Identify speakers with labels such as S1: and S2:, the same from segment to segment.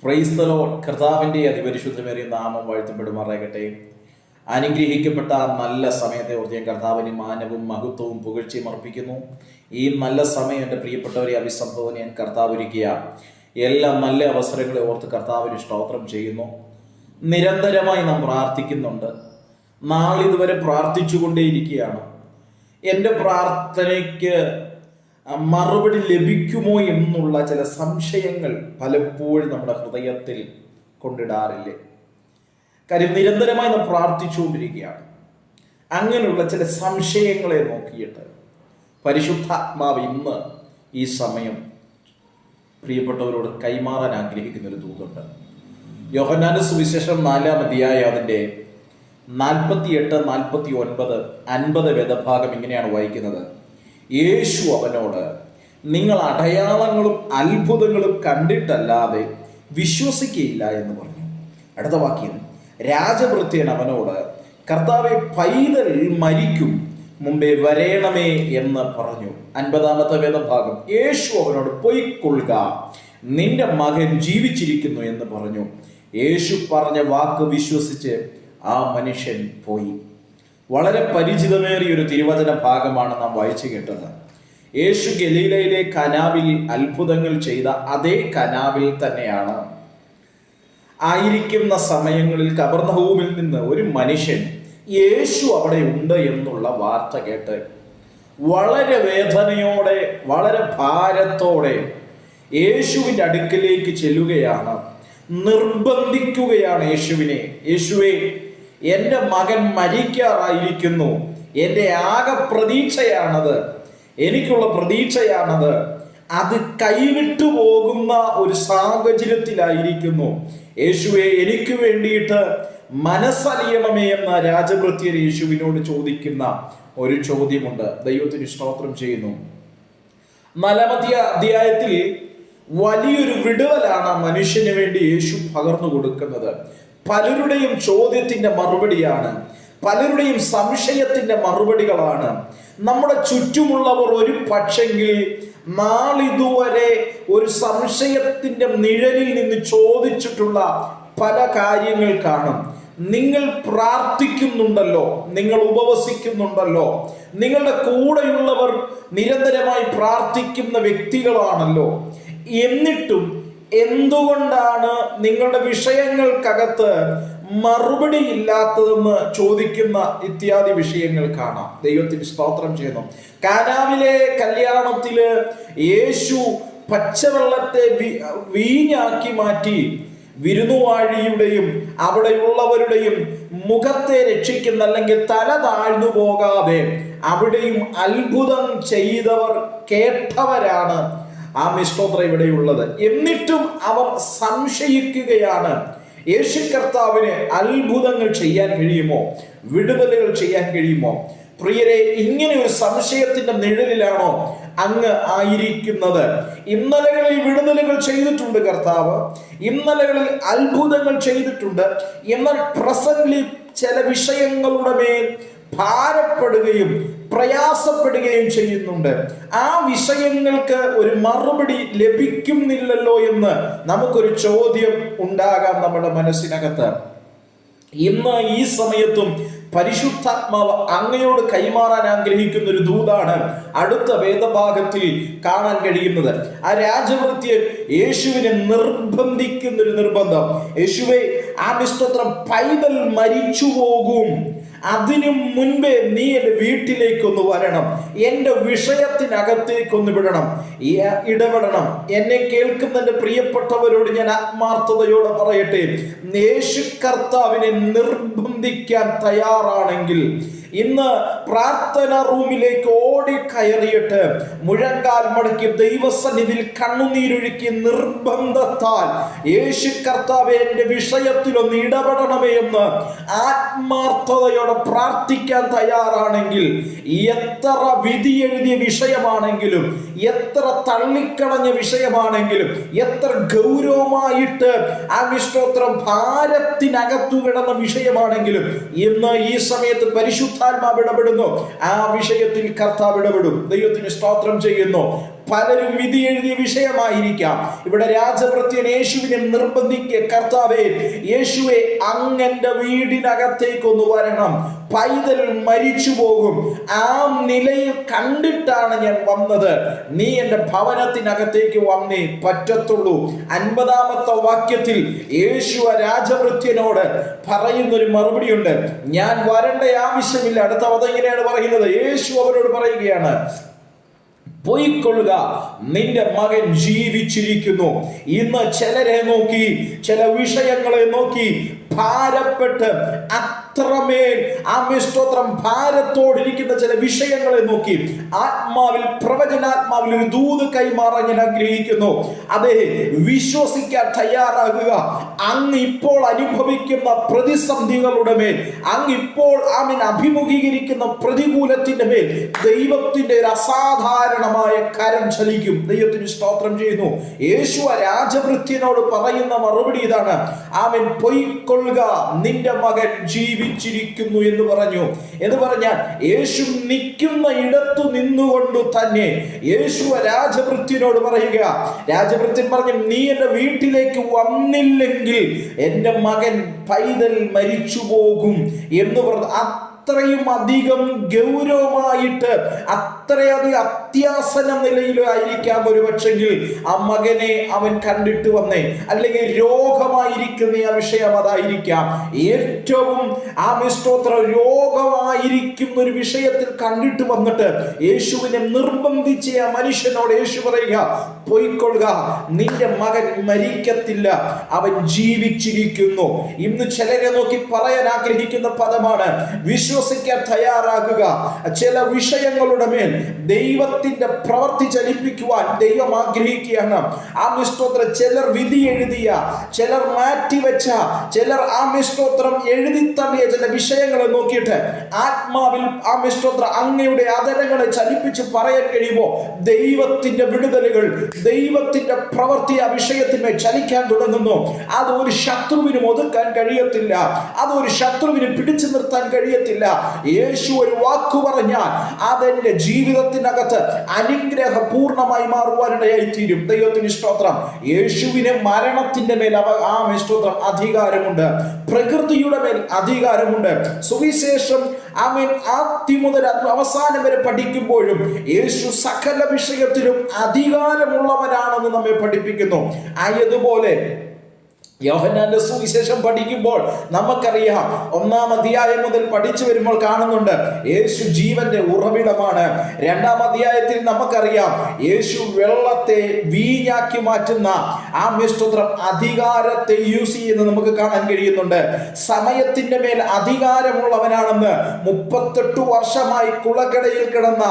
S1: Praise the Lord. കർത്താവിൻ്റെ അതിപരിശുദ്ധമേറിയ നാമം വാഴ്ത്തപ്പെടുമാറാകട്ടെ. അനുഗ്രഹിക്കപ്പെട്ട നല്ല സമയത്തെ ഓർത്ത് ഞാൻ കർത്താവിന് മാനവും മഹത്വവും പുകഴ്ചയും അർപ്പിക്കുന്നു. ഈ നല്ല സമയം എൻ്റെ പ്രിയപ്പെട്ടവരെ അഭിസംബോധന ഞാൻ കർത്താവ് ഒരുക്കിയ എല്ലാ നല്ല അവസരങ്ങളെ ഓർത്ത് കർത്താവിന് സ്തോത്രം ചെയ്യുന്നു. നിരന്തരമായി നാം പ്രാർത്ഥിക്കുന്നുണ്ട്. നാളിതുവരെ പ്രാർത്ഥിച്ചുകൊണ്ടേയിരിക്കുകയാണ്. എൻ്റെ പ്രാർത്ഥനയ്ക്ക് മറുപടി ലഭിക്കുമോ എന്നുള്ള ചില സംശയങ്ങൾ പലപ്പോഴും നമ്മുടെ ഹൃദയത്തിൽ കൊണ്ടിടാറില്ലേ? കാര്യം നിരന്തരമായി നാം പ്രാർത്ഥിച്ചുകൊണ്ടിരിക്കുകയാണ്. അങ്ങനെയുള്ള ചില സംശയങ്ങളെ നോക്കിയിട്ട് പരിശുദ്ധാത്മാവ് ഇന്ന് ഈ സമയം പ്രിയപ്പെട്ടവരോട് കൈമാറാൻ ആഗ്രഹിക്കുന്ന ഒരു ദൂതുണ്ട്. യോഹന്നാന്റെ സുവിശേഷം 4-ാം അധ്യായം അതിൻ്റെ 48, 49, 50 വേദഭാഗം ഇങ്ങനെയാണ് വായിക്കുന്നത്. യേശു അവനോട്, നിങ്ങൾ അടയാളങ്ങളും അത്ഭുതങ്ങളും കണ്ടിട്ടല്ലാതെ വിശ്വസിക്കുകയില്ല എന്ന് പറഞ്ഞു. അടുത്ത വാക്യം, രാജഭൃത്യൻ അവനോട്, കർത്താവെ, പൈതൽ മരിക്കും മുമ്പേ വരേണമേ എന്ന് പറഞ്ഞു. 50-ാമത്തെ വേദഭാഗം, യേശു അവനോട്, പൊയ്ക്കൊള്ളുക, നിന്റെ മകൻ ജീവിച്ചിരിക്കുന്നു എന്ന് പറഞ്ഞു. യേശു പറഞ്ഞ വാക്ക് വിശ്വസിച്ച് ആ മനുഷ്യൻ പോയി. വളരെ പരിചിതമേറിയ ഒരു തിരുവചന ഭാഗമാണ് നാം വായിച്ചു കേട്ടത്. യേശു ഗലീലയിലെ കനാവിൽ അത്ഭുതങ്ങൾ ചെയ്ത അതേ കനാവിൽ തന്നെയാണ് ആയിരിക്കുന്ന സമയങ്ങളിൽ കപർന്നഹൂമിൽ നിന്ന് ഒരു മനുഷ്യൻ യേശു അവിടെ ഉണ്ട് എന്നുള്ള വാർത്ത കേട്ട് വളരെ വേദനയോടെ, വളരെ ഭാരത്തോടെ യേശുവിൻ്റെ അടുക്കലേക്ക് ചെല്ലുകയാണ്. നിർബന്ധിക്കുകയാണ് യേശുവിനെ. യേശുവേ, എൻ്റെ മകൻ മരിക്കാറായിരിക്കുന്നു. എൻ്റെ ആകെ പ്രതീക്ഷയാണത്, എനിക്കുള്ള പ്രതീക്ഷയാണത്. അത് കൈവിട്ടു പോകുന്ന ഒരു സാഹചര്യത്തിലായിരിക്കുന്നു. യേശുവെ, എനിക്ക് വേണ്ടിയിട്ട് മനസ്സലിയണമേ എന്ന രാജഭൃത്യർ യേശുവിനോട് ചോദിക്കുന്ന ഒരു ചോദ്യമുണ്ട്. ദൈവത്തിന് സ്തോത്രം ചെയ്യുന്നു. 4-ാമത്തെ അധ്യായത്തിൽ വലിയൊരു വിടുതലാണ് മനുഷ്യന് വേണ്ടി യേശു പകർന്നു കൊടുക്കുന്നത്. പലരുടെയും ചോദ്യത്തിന്റെ മറുപടിയാണ്, പലരുടെയും സംശയത്തിന്റെ മറുപടികളാണ്. നമ്മുടെ ചുറ്റുമുള്ളവർ ഒരു പക്ഷെങ്കിൽ നാളിതുവരെ ഒരു സംശയത്തിന്റെ നിഴലിൽ നിന്ന് ചോദിച്ചിട്ടുള്ള പല കാര്യങ്ങൾ കാണും. നിങ്ങൾ പ്രാർത്ഥിക്കുന്നുണ്ടല്ലോ, നിങ്ങൾ ഉപവസിക്കുന്നുണ്ടല്ലോ, നിങ്ങളുടെ കൂടെയുള്ളവർ നിരന്തരമായി പ്രാർത്ഥിക്കുന്ന വ്യക്തികളാണല്ലോ, എന്നിട്ടും എന്തുകൊണ്ടാണ് നിങ്ങളുടെ വിഷയങ്ങൾക്കകത്ത് മറുപടി ഇല്ലാത്തതെന്ന് ചോദിക്കുന്ന ഇത്യാദി വിഷയങ്ങൾ കാണാം. ദൈവത്തിന് സ്തോത്രം ചെയ്യുന്നു. കാനാവിലെ കല്യാണത്തില് യേശു പച്ചവെള്ളത്തെ വീഞ്ഞാക്കി മാറ്റി വിരുന്നുവാഴിയുടെയും അവിടെയുള്ളവരുടെയും മുഖത്തെ രക്ഷിക്കുന്ന, അല്ലെങ്കിൽ തല താഴ്ന്നു പോകാതെ അവിടെയും അത്ഭുതം ചെയ്തവർ കേട്ടവരാണ് ആ സ്തോത്രം ഇവിടെയുള്ളത്. എന്നിട്ടും അവർ സംശയിക്കുകയാണ്, യേശു കർത്താവിന് അത്ഭുതങ്ങൾ ചെയ്യാൻ കഴിയുമോ, വിടുതലുകൾ ചെയ്യാൻ കഴിയുമോ? പ്രിയരെ, ഇങ്ങനെ ഒരു സംശയത്തിന്റെ നിഴലിലാണോ അങ്ങ് ആയിരിക്കുന്നത്? ഇന്നലകളിൽ വിടുതലുകൾ ചെയ്തിട്ടുണ്ട് കർത്താവ്, ഇന്നലകളിൽ അത്ഭുതങ്ങൾ ചെയ്തിട്ടുണ്ട്. എന്നാൽ പ്രസന്റിൽ ചില വിഷയങ്ങളുടെ മേൽ ഭാരപ്പെടുകയും പ്രയാസപ്പെടുകയും ചെയ്യുന്നുണ്ട്. ആ വിഷയങ്ങൾക്ക് ഒരു മറുപടി ലഭിക്കുന്നില്ലല്ലോ എന്ന് നമുക്കൊരു ചോദ്യം ഉണ്ടാകാം നമ്മുടെ മനസ്സിനകത്ത്. ഇന്ന് ഈ സമയത്തും പരിശുദ്ധാത്മാവ് അങ്ങയോട് കൈമാറാൻ ആഗ്രഹിക്കുന്ന ഒരു ദൂതാണ് അടുത്ത വേദഭാഗത്തിൽ കാണാൻ കഴിയുന്നത്. ആ രാജഭൃത്യൻ യേശുവിനെ നിർബന്ധിക്കുന്ന ഒരു നിർബന്ധം. യേശുവേ, ആ സ്തോത്രം, പൈതൽ മരിച്ചു പോകും, അതിനു മുൻപേ നീ എൻ്റെ വീട്ടിലേക്കൊന്ന് വരണം, എൻ്റെ വിഷയത്തിനകത്തേക്കൊന്ന് ഇടപെടണം. എന്നെ കേൾക്കുന്ന എൻ്റെ പ്രിയപ്പെട്ടവരോട് ഞാൻ ആത്മാർത്ഥതയോടെ പറയട്ടെ, യേശു കർത്താവിനെ നിർബന്ധിക്കാൻ തയ്യാറാണെങ്കിൽ ഇന്ന് പ്രാർത്ഥന റൂമിലേക്ക് ഓടി കയറിയിട്ട് മുഴങ്കാൽ മടക്കി ദൈവസന്നിധിയിൽ കണ്ണുനീരൊഴുക്കി നിർബന്ധത്താൽ യേശു കർത്താവേ, എൻ്റെ വിഷയത്തിലൊന്ന് ഇടപെടണമേ എന്ന് ആത്മാർത്ഥതയോടെ പ്രാർത്ഥിക്കാൻ തയ്യാറാണെങ്കിൽ, എത്ര വിധി എഴുതിയ വിഷയമാണെങ്കിലും, എത്ര തള്ളിക്കളഞ്ഞ വിഷയമാണെങ്കിലും, എത്ര ഗൗരവമായിട്ട് ആ സ്തോത്രം ഭാരത്തിനകത്തു കിടന്ന വിഷയമാണെങ്കിലും, ഇന്ന് ഈ സമയത്ത് പരിശുദ്ധാത്മാവ് ഇടപെടുന്നു. ആ വിഷയത്തിൽ കർത്താവ് ഇടപെടും. ദൈവത്തിന് സ്തോത്രം ചെയ്യുന്നു. പലരും വിധി എഴുതിയ വിഷയമായിരിക്കാം. ഇവിടെ രാജഭൃത്യൻ യേശുവിനെ നിർബന്ധിക്കുക, കർത്താവേ, യേശുവെ, അങ്ങന്റെ വീടിനകത്തേക്കൊന്ന് വരണം, പൈതൽ മരിച്ചു പോകും, ആ നിലയിൽ കണ്ടിട്ടാണ് ഞാൻ വന്നത്, നീ എന്റെ ഭവനത്തിനകത്തേക്ക് വന്നേ പറ്റത്തുള്ളൂ. 50-ാമത്തെ വാക്യത്തിൽ യേശു രാജഭൃത്യനോട് പറയുന്നൊരു മറുപടിയുണ്ട്, ഞാൻ വരേണ്ട ആവശ്യമില്ല. അടുത്ത അതെങ്ങനെയാണ് പറയുന്നത്? യേശു അവരോട് പറയുകയാണ്, പൊയ്ക്കൊള്ളുക, നിന്റെ മകൻ ജീവിച്ചിരിക്കുന്നു. ഇന്ന് ചിലരെ നോക്കി, ചില വിഷയങ്ങളെ നോക്കി ഭാരപ്പെട്ട് അത്രമേൽ സ്തോത്രം ഭാരത്തോടിരിക്കുന്ന ചില വിഷയങ്ങളെ നോക്കി ആത്മാവിൽ, പ്രവചനാത്മാവിൽ ഒരു ദൂത് കൈമാറാൻ ഞാൻ ആഗ്രഹിക്കുന്നു. അതെ, വിശ്വസിക്കാൻ തയ്യാറാകുക. അങ്ങ് ഇപ്പോൾ അനുഭവിക്കുന്ന പ്രതിസന്ധികളുടെ മേൽ, അങ്ങ് ഇപ്പോൾ അഭിമുഖീകരിക്കുന്ന പ്രതികൂലത്തിന്റെ മേൽ ദൈവത്തിന്റെ ഒരു അസാധാരണമായ കരം ചലിക്കും. ദൈവത്തിന് സ്തോത്രം ചെയ്യുന്നു. യേശു രാജഭൃത്യനോട് പറയുന്ന മറുപടി ഇതാണ്, ആമേൻ, പൊയ്ക്കൊള്ളുക, നിന്റെ മകൻ ജീവിച്ചിരിക്കുന്നു എന്ന് പറഞ്ഞു. എന്ന് പറഞ്ഞാൽ യേശു നിൽക്കുന്ന ഇടത്തു നിന്നുകൊണ്ട് തന്നെ യേശു രാജഭൃത്യനോട് പറയുക, രാജഭൃത്യൻ പറഞ്ഞു, നീ എന്റെ വീട്ടിലേക്ക് വന്നില്ലെങ്കിൽ എന്റെ മകൻ പൈതൽ മരിച്ചു പോകും എന്ന് പറഞ്ഞു. അത്രയും അധികം ഗൗരവമായിട്ട്, അത്രയധികം അത്യാസന നിലയിലായിരിക്കാം ഒരു പക്ഷെങ്കിൽ ആ മകനെ അവൻ കണ്ടിട്ട് വന്നേ, അല്ലെങ്കിൽ രോഗമായിരിക്കുന്ന ആ വിഷയം അതായിരിക്കാം. ഏറ്റവും സ്തോത്രം രോഗമായിരിക്കുന്ന ഒരു വിഷയത്തിൽ കണ്ടിട്ട് വന്നിട്ട് യേശുവിനെ നിർബന്ധിച്ച ആ മനുഷ്യനോട് യേശു പറയുക, പോയിക്കൊള്ളുക, നിന്റെ മകൻ മരിക്കത്തില്ല, അവൻ ജീവിച്ചിരിക്കുന്നു. ഇന്ന് ചിലരെ നോക്കി പറയാൻ ആഗ്രഹിക്കുന്ന പദമാണ് വിശ്വസിക്കാൻ തയ്യാറാകുക. ചില വിഷയങ്ങളുടെ മേൽ ദൈവത്തിന്റെ പ്രവൃത്തി ചലിപ്പിക്കുവാൻ ദൈവം ആഗ്രഹിക്കുകയാണ്. സ്തോത്രം ചിലർ വിധി എഴുതിയ, ചിലർ മാറ്റിവെച്ച, ചിലർ സ്തോത്രം എഴുതിത്തള്ളിയ ചില വിഷയങ്ങളെ നോക്കിയിട്ട് ആത്മാവിൽ സ്തോത്രം അങ്ങയുടെ അതരങ്ങളെ ചലിപ്പിച്ച് പറയാൻ കഴിയുമ്പോൾ ദൈവത്തിന്റെ വിടുതലുകൾ, ദൈവത്തിന്റെ പ്രവൃത്തി ആ വിഷയത്തിന്മേൽ ചലിക്കാൻ തുടങ്ങുന്നു. അതൊരു ശത്രുവിനും ഒതുക്കാൻ കഴിയത്തില്ല, അതൊരു ശത്രുവിന് പിടിച്ചു നിർത്താൻ കഴിയത്തില്ല. യേശു ഒരു വാക്കു പറഞ്ഞാൽ അതെന്റെ ജീവിതത്തിനകത്ത് അനുഗ്രഹപൂർണമായി മാറുവാനിടയായി തീരും. ദൈവത്തിന് സ്തോത്രം. യേശുവിന് മരണത്തിന്റെ മേൽ സ്തോത്രം അധികാരമുണ്ട്, പ്രകൃതിയുടെ മേൽ അധികാരമുണ്ട്. സുവിശേഷം ആദ്യം മുതൽ അവസാനം വരെ പഠിക്കുമ്പോഴും യേശു സകല വിഷയത്തിലും അധികാരമുള്ളവനാണെന്ന് നമ്മെ പഠിപ്പിക്കുന്നു. ആയതുപോലെ യോഹന്നാന്റെ സുവിശേഷം പഠിക്കുമ്പോൾ നമുക്കറിയാം, 1-ാം അധ്യായം മുതൽ പഠിച്ചു വരുമ്പോൾ കാണുന്നുണ്ട് യേശു ജീവന്റെ ഉറവിടമാണ്. 2-ാം അധ്യായത്തിൽ നമുക്കറിയാം യേശു വെള്ളത്തെ വീഞ്ഞാക്കി മാറ്റുന്ന സ്തോത്രം അധികാരത്തെ യൂസ് ചെയ്യുന്നത് നമുക്ക് കാണാൻ കഴിയുന്നുണ്ട്. സമയത്തിന്റെ മേൽ അധികാരമുള്ളവനാണെന്ന് 38 വർഷമായി കുളക്കടയിൽ കിടന്ന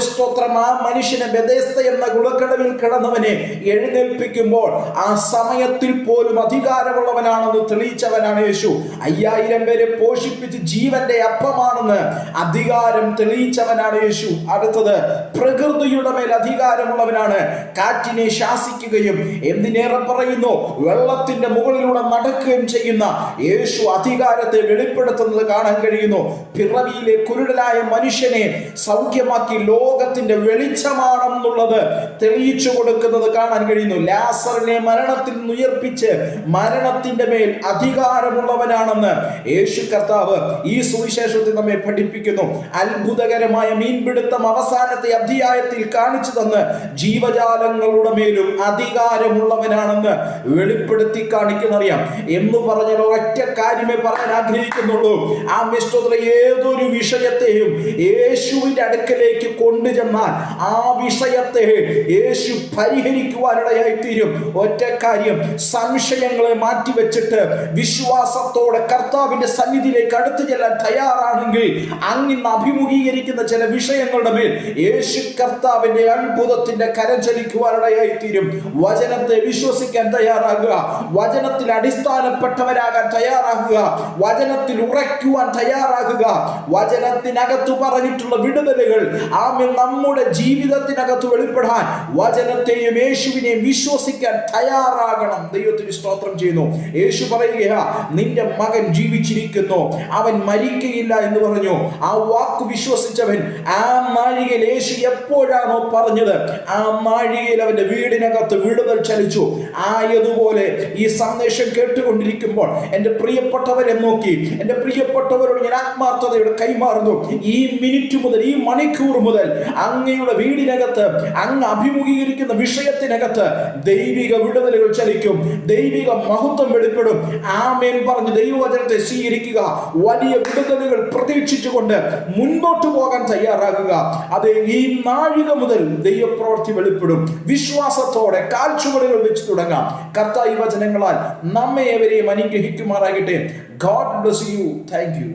S1: സ്തോത്രം ആ മനുഷ്യനെ, ബെഥെസ്ദ എന്ന കുളക്കടവിൽ കിടന്നവനെ എഴുന്നേൽപ്പിക്കുമ്പോൾ ആ സമയത്തിൽ പോലും അധികാരമുള്ളവനാണെന്ന് തെളിയിച്ചവനാണ് യേശു. 5000 പേരെ പോഷിപ്പിച്ച് ജീവന്റെ അപ്പമാണെന്ന് അധികാരം തെളിയിച്ചവനാണ് യേശു. അടുത്തത്, പ്രകൃതിയുടെ മേൽ അധികാരമുള്ളവനാണ്. കാറ്റിനെ ശാസിക്കുകയും എന്തിനേറെ പറയുന്നു, വെള്ളത്തിന്റെ മുകളിലൂടെ നടക്കുകയും ചെയ്യുന്ന യേശു അധികാരത്തെ വെളിപ്പെടുത്തുന്നത് കാണാൻ കഴിയുന്നു. പിറവിയിലെ കുരുടനായ മനുഷ്യനെ സൗഖ്യമാക്കി ലോകത്തിന്റെ വെളിച്ചമാണെന്നുള്ളത് തെളിയിച്ചു കൊടുക്കുന്നത് കാണാൻ കഴിയുന്നു. ലാസറിനെ മരണത്തിൽ നിന്ന് ഉയർപ്പിച്ച് മരണത്തിന്റെ മേൽ അധികാരമുള്ളവനാണെന്ന് യേശു കർത്താവ് ഈ സുവിശേഷത്തിൽ നമ്മെ പഠിപ്പിക്കുന്നു. അത്ഭുതകരമായ മീൻപിടുത്തം അവസാനത്തെ അധ്യായത്തിൽ കാണിച്ചു തന്ന് ജീവജാലങ്ങളുടെ മേലും അധികാരമുള്ളവനാണെന്ന് വെളിപ്പെടുത്തി കാണിക്കുന്നറിയാം. എന്ന് പറഞ്ഞാൽ ഒറ്റ കാര്യമേ പറയാൻ ആഗ്രഹിക്കുന്നുള്ളൂ. ഏതൊരു വിഷയത്തെയും യേശുവിന്റെ അടുക്കലേക്ക് കൊണ്ടുചെന്നാൽ ആ വിഷയത്തെ യേശു പരിഹരിക്കുവാനിടയായി തീരും. ഒറ്റ കാര്യം, സംശയങ്ങളെ മാറ്റിവെച്ചിട്ട് വിശ്വാസത്തോടെ കർത്താവിന്റെ സന്നിധിയിലേക്ക് അടുത്തു ചെല്ലാൻ തയ്യാറാണെങ്കിൽ അങ്ങിന്ന് അഭിമുഖീകരിക്കുന്ന ചില വിഷയങ്ങളുടെ മേൽ യേശു കർത്താവിന്റെ അത്ഭുതത്തിന്റെ കരം ചലിക്കുവാനിടയായി തീരും. വചനത്തെ വിശ്വസിക്കാൻ തയ്യാറാകുക, വചനത്തിൽ അടിസ്ഥാനപ്പെട്ടവരാകാൻ തയ്യാറാകുക, വചനത്തിൽ ഉറയ്ക്കുവാൻ തയ്യാറാകുക. വചനത്തിനകത്ത് പറഞ്ഞിട്ടുള്ള വിടുതലുകൾ നമ്മുടെ ജീവിതത്തിനകത്ത് വെളിപ്പെടാൻ വചനത്തെയും യേശുവിനെയും വിശ്വസിക്കാൻ തയ്യാറാകണം. ദൈവത്തിന് സ്തോത്രം ചെയ്യുന്നു. യേശു പറയുകയാ, നിന്റെ മകൻ ജീവിച്ചിരിക്കുന്നു, അവൻ മരിക്കയില്ല എന്ന് പറഞ്ഞു. ആ വാക്ക് വിശ്വസിച്ചവൻ ആ നാഴികയിൽ യേശു എപ്പോഴാണോ പറഞ്ഞത്, ആ നാഴികയിൽ അവന്റെ വീടിനകത്ത് വിടുതൽ ചലിച്ചു. ആയതുപോലെ ഈ സന്ദേശം കേട്ടുകൊണ്ടിരിക്കുമ്പോൾ എൻ്റെ പ്രിയപ്പെട്ടവരെ നോക്കി, എൻ്റെ പ്രിയപ്പെട്ടവരോട് ഞാൻ ആത്മാർത്ഥതയോടെ കൈമാറുന്നു. ഈ മിനിറ്റ് മുതൽ, ഈ മണിക്കൂർ മുതൽ അങ്ങയുടെ വീടിനകത്ത്, അങ്ങ് അഭിമുഖീകരിക്കുന്ന വിഷയത്തിനകത്ത് ദൈവിക വിടുതലുകൾ ചലിക്കും, ദൈവിക മഹത്വം വെളിപ്പെടും. ആമേൻ പറഞ്ഞ് ദൈവവചനത്തെ സ്വീകരിക്കുക. വലിയ വിടുതലുകൾ പ്രതീക്ഷിച്ചുകൊണ്ട് മുൻപോട്ട് പോകാൻ തയ്യാറാകുക. അത് ഈ നാഴിക മുതൽ ദൈവപ്രവൃത്തി വെളിപ്പെടും. വിശ്വാസത്തോടെ കാൽച്ചുവടുകൾ വെച്ച് തുടങ്ങാം. കർത്താവ് ഈ വചനങ്ങളാൽ നമ്മെ ഏവരെയും അനുഗ്രഹിക്കുമാറാകട്ടെ. God bless you. Thank you.